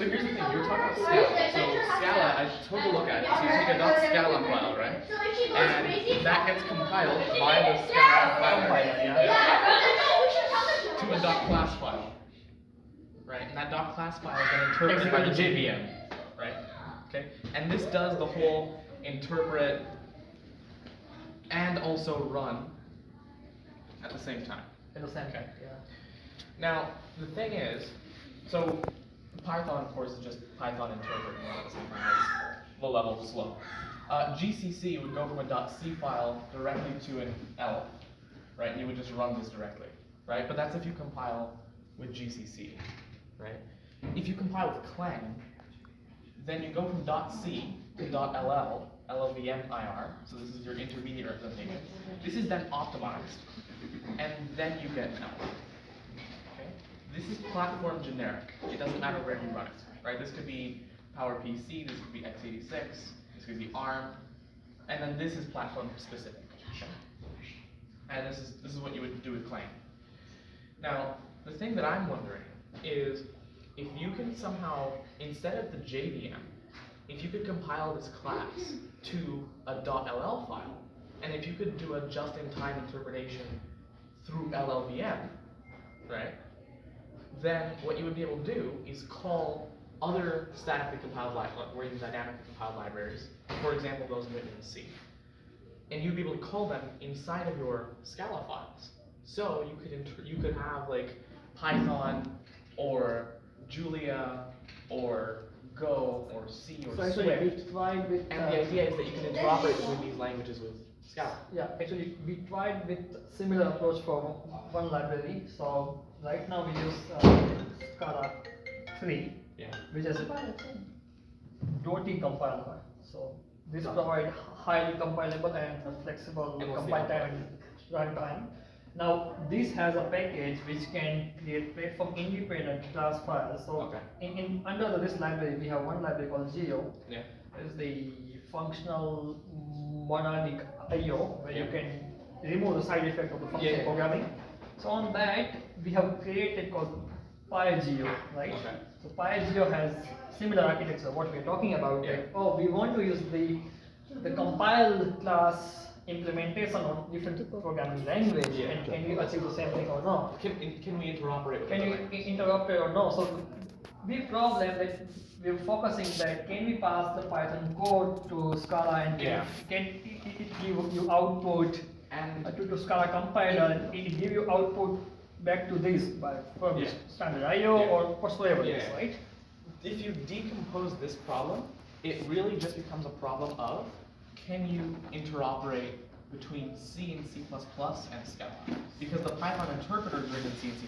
So here's the thing, you're talking about Scala. So Scala, I took a look at it. So you take a .scala file, right? And that gets compiled by the Scala compiler, to a .class file. Right? And that .class file is then interpreted by the JVM. Right? Okay? And this does the whole interpret and also run at the same time. At the same time, yeah. Now, the thing is, so Python, of course, is just Python interpret and run at the same time. It's low level, slow. GCC would go from a .c file directly to an L, right? You would just run this directly, right? But that's if you compile with GCC, right? If you compile with Clang, then you go from .c to .ll, LLVM-IR, so this is your intermediate representation. This is then optimized, and then you get an L. Okay? This is platform generic. It doesn't matter where you run it, right? This could be PowerPC, this could be x86, this could be ARM, and then this is platform specific. And this is what you would do with Clang. Now, the thing that I'm wondering is if you can somehow, instead of the JVM, if you could compile this class to a .ll file, and if you could do a just-in-time interpretation through LLVM, right? Then what you would be able to do is call other statically compiled libraries, or even dynamically compiled libraries, for example, those written in C. And you'd be able to call them inside of your Scala files. So you could have like Python or Julia or Go or C or so Swift. we tried with, and the idea is that you can interoperate between these languages with Scala. Yeah, actually we tried with similar approach for one library. So right now we use Scala 3, which is a .t compiler. So this provides highly compilable and flexible compile time and runtime. Now this has a package which can create platform independent class files. So under this library we have one library called Geo. Yeah. It's the functional monadic IO where you can remove the side effect of the function programming. So on that we have created called PyGeo, right? So PyGeo has similar architecture. What we're talking about, we want to use the compile class implementation on different programming language, and can we achieve the same thing or not? Can we interoperate with Can we interoperate or not? So the problem that we're focusing that can we pass the Python code to Scala and can it give you output and to Scala compiler and it give you output back to this by standard IO or whatsoever it is, right? If you decompose this problem, it really just becomes a problem of can you interoperate between C and C++ and Scala? Because the Python interpreter is written in C and C++.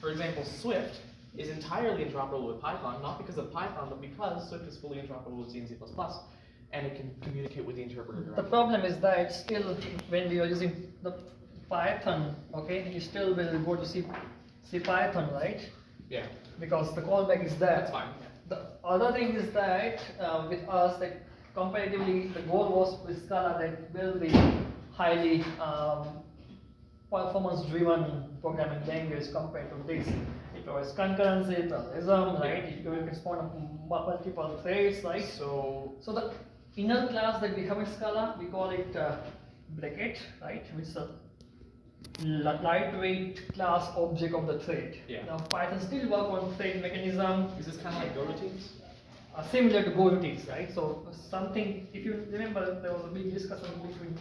For example, Swift is entirely interoperable with Python, not because of Python, but because Swift is fully interoperable with C and C++, and it can communicate with the interpreter directly. The problem is that still, when we are using the Python, you still will go to C Python, right? Yeah. Because the callback is there. That's fine. The other thing is that with us, that comparatively, the goal was with Scala that will be highly performance-driven programming language compared to this. It provides concurrency, parallelism, right? You can spawn up multiple threads, right? So the inner class that we have in Scala, we call it bracket, right? Which is a lightweight class object of the thread. Now Python still work on thread mechanism. Is this kind of like coroutines? Similar to coroutines, right? So something, if you remember, there was a big discussion between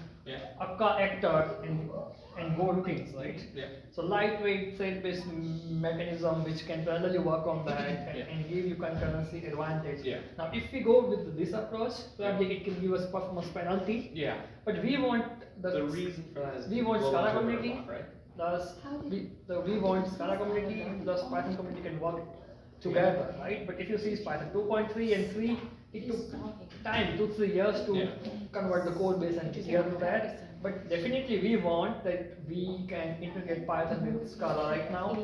Akka actor and coroutines, right? So lightweight thread-based mechanism which can parallelly work on that and give you concurrency advantage. Now if we go with this approach, probably it can give us performance penalty. But we want the reason for that is we want Scala community, right? Plus we want Scala community plus Python community can work together, right? But if you see Python 2.3 and 3, it took time, 2-3 years to convert the code base and get to that. But definitely we want that we can integrate Python with Scala right now.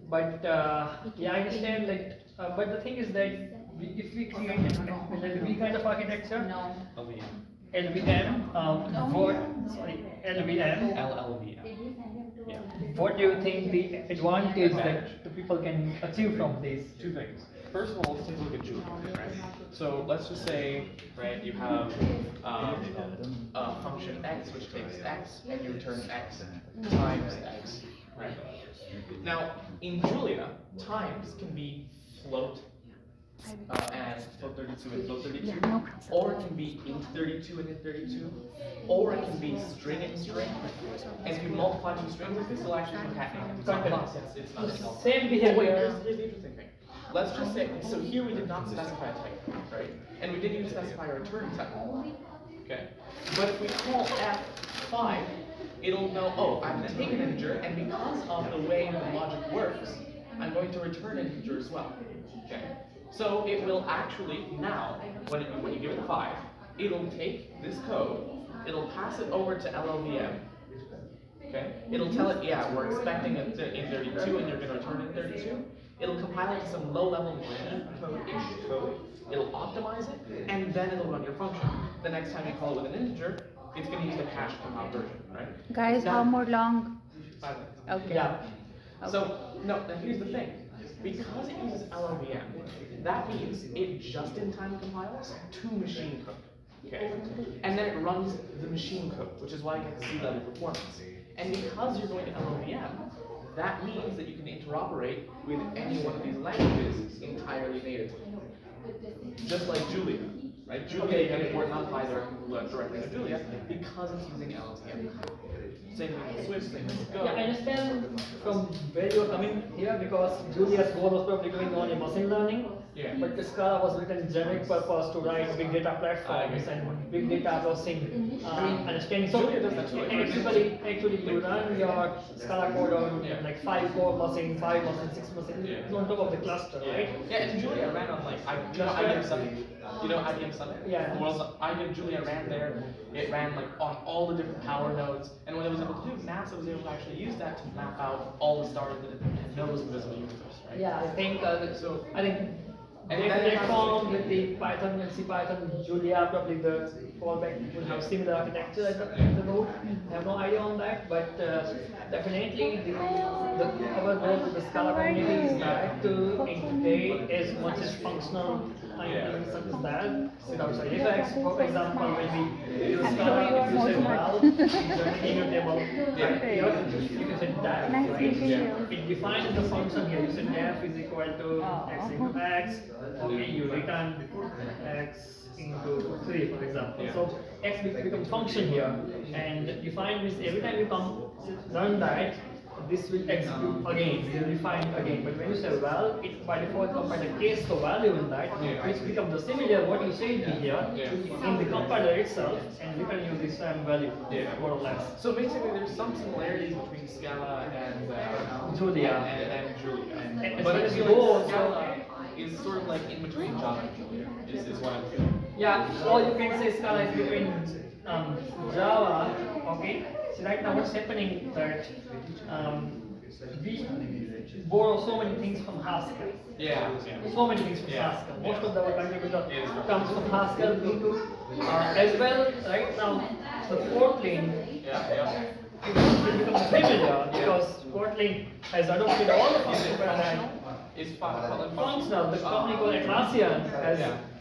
But I understand that. But the thing is that if we create an LLV kind of architecture, LLVM, what do you think the advantage that the people can achieve from this? Two things. first of all, let's take a look at Julia, right? So let's just say, right, you have a function x which takes x and you return x times x, right? Now, in Julia, times can be float and float 32 and float 32, or it can be int 32 and int 32, or it can be string and string. And if you multiply two strings, this will actually concatenate. It's not plus, it's not small. Same behavior. Wait, here's the interesting thing. Let's just say, so here we did not specify a type, right? And we didn't even specify a return type, okay? But if we call f5, it'll know, oh, I'm going to take an integer, and because of the way the logic works, I'm going to return an integer as well, okay? So it will actually, now, when you give it 5, it'll take this code, it'll pass it over to LLVM, okay? It'll tell it, yeah, we're expecting it in 32 and you're going to return in 32. It'll compile it to some low-level code, it'll optimize it, and then it'll run your function. The next time you call it with an integer, it's going to use the cache compiled version, right? Guys, now, how more long? 5 minutes. Okay. Yeah. So, no, now here's the thing. Because it uses LLVM, that means it just-in-time compiles to machine code, okay? And then it runs the machine code, which is why it gets C-level performance. And because you're going to LLVM, that means that you can interoperate with any one of these languages entirely natively. Just like Julia, right? Julia, you can import NumPy directly to Julia because it's using LLVM. Same thing with Swift, same thing with Go. Yeah, I understand from where you're coming here because Julia's goal was probably going on in machine learning. Yeah. But the Scala was written generic purpose to write big data platforms and big data processing understanding. So Julia does that too. actually you run your Scala code on Yeah. like 5 core machine, 5 machine, 6 machine Yeah. on top of the cluster, right? Yeah, and Julia ran on like IBM Summit. You know IBM Summit? Yeah. The world's IBM Julia ran there. It ran like on all the different power nodes, and what it was able to do, NASA was able to actually use that to map out all the stars that it knows in the visible universe, right? Yeah, I think And they then it has- platform with the Python and C Python, Julia, probably the fallback would have similar architecture at the node. I have no idea on that, but definitely our goal with the Scala community is that to integrate as much as functional implementations as that without side effects. For example, when we use Scala, if you say val, immutable, Okay. you can say that, Nice right? meeting you. It defines the function here. You say def is equal to Oh. x into x. Okay, you return x into 3, for example. Yeah. So x becomes function here, and you find this every time you run that, this will execute again, will refine again. But when you say val, it by default combines a case to value in that, which becomes the similar what you said here in the compiler itself, and return you the same value, more or less. So basically, there's some similarities between Scala and Julia. and Julia. And But I as feel you go, like Scala is sort of like in between Java and Julia. Is what I'm feeling. Yeah, or you can say Scala is between Java, okay? So right now what's happening that we borrow so many things from Haskell. Yeah. So many things from Yeah. Haskell. Most of our contributor Is from comes from Haskell into as well. Right now, the Kotlin Yeah. will become familiar because Kotlin has adopted all the functional. Is functional. Functional, the company called Atlassian has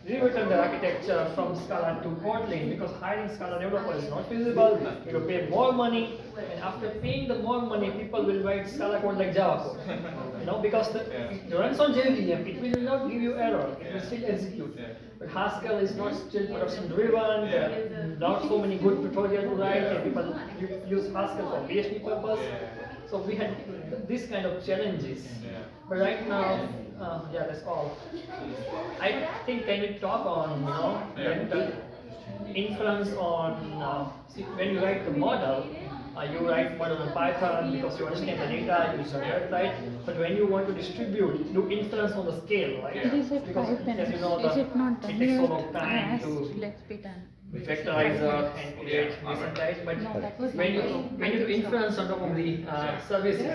rewritten the architecture from Scala to Kotlin because hiring Scala developers is not feasible. You will pay more money, and after paying the more money, people will write Scala code like Java code. Because it runs on JVM, it will not give you error, it will still execute. But Haskell is not still production driven, there are not so many good tutorials to write, and people use Haskell for PHP purpose. So we had this kind of challenges. But right now, yeah, that's all. I think can we talk on, the influence on, see, when you write the model, you write model in Python because you understand the data, you generate, right? But when you want to distribute, you influence on the scale, right? It is at Because 5 minutes. as you know, Is it not done it takes so yet? long time Yes, to let's be done. vectorizer and create this and that. But No, that was when you not- do influence on top of the services,